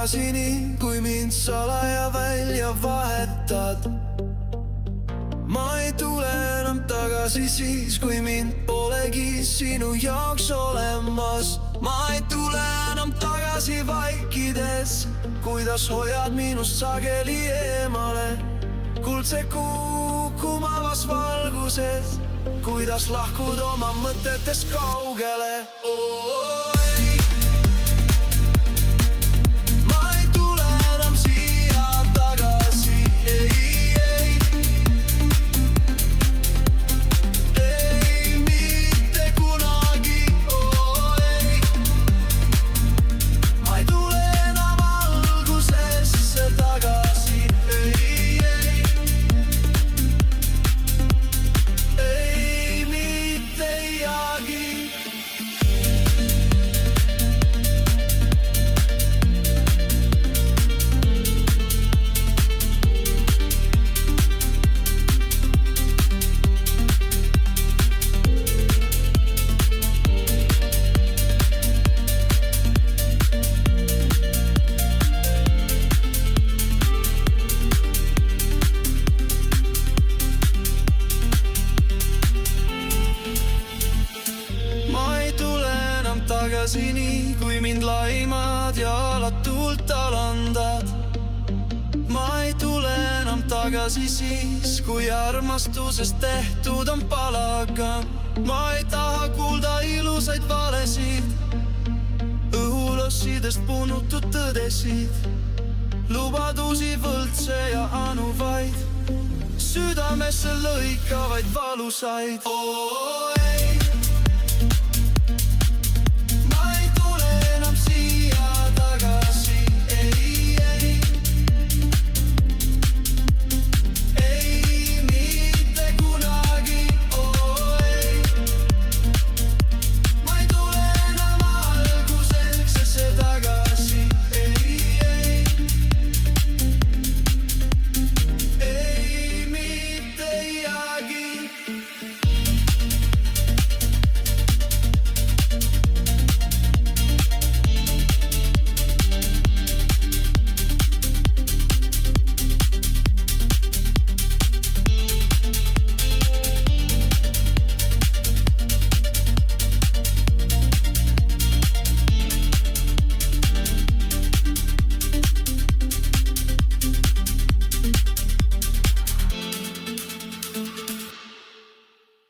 tagasi nii, kui mind salaja välja vahetad. Ma ei tule enam tagasi siis, kui mind polegi sinu jaoks olemas. Ma ei tule enam tagasi vaikides, kuidas hoiad minust sageli eemale. Kuldse kuu kumavas valguses, kuidas lahkud oma mõtetes kaugele. Tagasi nii, kui mind laimad ja alatult alandad. Ma ei tule enam tagasi siis, kui armastusest tehtud on palagan. Ma ei taha kuulda ilusaid valesid, õhulossidest punutud tõdesid, lubadusi võltse ja anuvaid, südamesse lõikavaid valusaid.